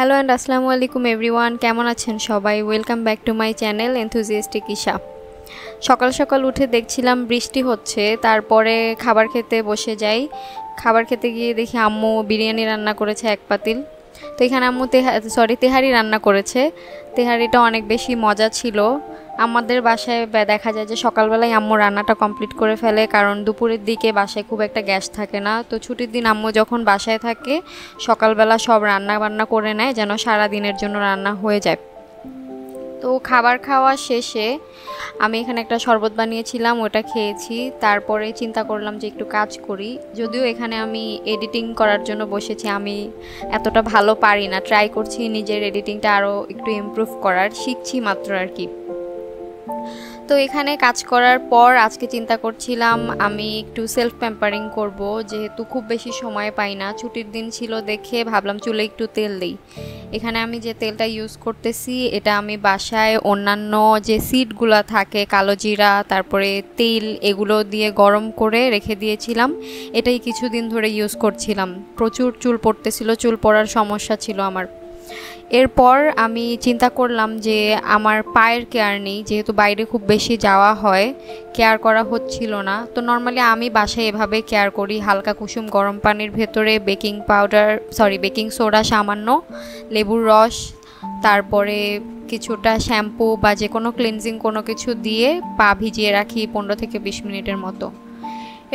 Hello and আসসালামু আলাইকুম everyone, কেমন আছেন সবাই? Welcome back to my channel enthusiastic Isha. সকাল সকাল উঠে দেখছিলাম বৃষ্টি হচ্ছে, তারপরে খাবার খেতে বসে যাই। খাবার খেতে গিয়ে দেখি আম্মু বিরিয়ানি রান্না করেছে এক পাতিল। তো এখানে আম্মু তেহারি রান্না করেছে। তেহারিটা অনেক বেশি মজা ছিল। আমাদের বাসায় দেখা যায় যে সকালবেলায় আম্মু রান্নাটা কমপ্লিট করে ফেলে, কারণ দুপুরের দিকে বাসায় খুব একটা গ্যাস থাকে না। তো ছুটির দিন আম্মু যখন বাসায় থাকে সকালবেলা সব রান্না বান্না করে নেয় যেন সারা দিনের জন্য রান্না হয়ে যায়। তো খাবার খাওয়া শেষে আমি এখানে একটা শরবত বানিয়েছিলাম, ওটা খেয়েছি। তারপরে চিন্তা করলাম যে একটু কাজ করি। যদিও এখানে আমি এডিটিং করার জন্য বসেছি, আমি এতটা ভালো পারি না, ট্রাই করছি নিজের এডিটিংটা আরও একটু ইমপ্রুভ করার, শিখছি মাত্র আর কি। তো এখানে কাজ করার পর আজকে চিন্তা করছিলাম আমি একটু সেলফ প্যাম্পারিং করব, যেহেতু খুব বেশি সময় পাই না। ছুটির দিন ছিল দেখে ভাবলাম চুলে একটু তেল দিই। এখানে আমি যে তেলটা ইউজ করতেছি এটা আমি বাসায় অন্যান্য যে সিডগুলো থাকে, কালো জিরা, তারপরে তেল, এগুলো দিয়ে গরম করে রেখে দিয়েছিলাম। এটাই কিছুদিন ধরে ইউজ করছিলাম। প্রচুর চুল পড়তেছিল, চুল পড়ার সমস্যা ছিল আমার। এরপর আমি চিন্তা করলাম যে আমার পায়ের কেয়ার নেই, যেহেতু বাইরে খুব বেশি যাওয়া হয়, কেয়ার করা হচ্ছিল না। তো নর্মালি আমি বাসায় এভাবে কেয়ার করি, হালকা কুসুম গরম পানির ভেতরে বেকিং সোডা সামান্য, লেবুর রস, তারপরে কিছুটা শ্যাম্পু বা যে কোনো ক্লিনজিং কোনো কিছু দিয়ে পা ভিজিয়ে রাখি 15 থেকে 20 মিনিটের মতো।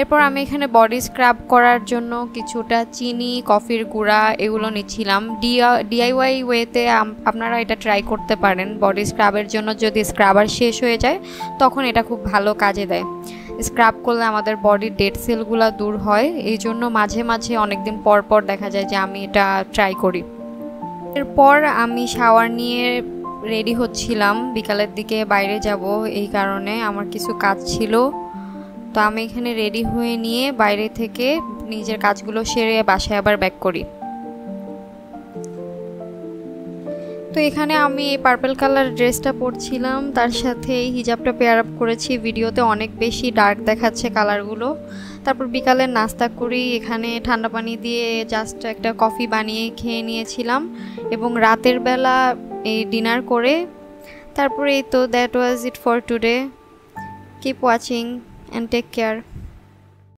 এরপর আমি এখানে বডি স্ক্রাব করার জন্য কিছুটা চিনি, কফির গুঁড়া এগুলো নিচ্ছিলাম। ডিআইওয়াই ওয়েতে আপনারা এটা ট্রাই করতে পারেন। বডি স্ক্রাবের জন্য যদি স্ক্রাবার শেষ হয়ে যায় তখন এটা খুব ভালো কাজে দেয়। স্ক্রাব করলে আমাদের বডির ডেড সেলগুলো দূর হয়, এই জন্য মাঝে মাঝে অনেকদিন পর পর দেখা যায় যে আমি এটা ট্রাই করি। এরপর আমি শাওয়ার নিয়ে রেডি হচ্ছিলাম, বিকালের দিকে বাইরে যাব, এই কারণে আমার কিছু কাজ ছিল। তো আমি এখানে রেডি হয়ে নিয়ে বাইরে থেকে নিজের কাজগুলো সেরে বাসায় আবার ব্যাক করি। তো এখানে আমি এই পার্পল কালার ড্রেসটা পরছিলাম, তার সাথে এই হিজাবটা পেয়ার আপ করেছি। ভিডিওতে অনেক বেশি ডার্ক দেখাচ্ছে কালারগুলো। তারপর বিকালের নাস্তা করি, এখানে ঠান্ডা পানি দিয়ে জাস্ট একটা কফি বানিয়ে খেয়ে নিয়েছিলাম, এবং রাতের বেলা এই ডিনার করে তারপরে এই তো that was it for today. Keep watching and take care.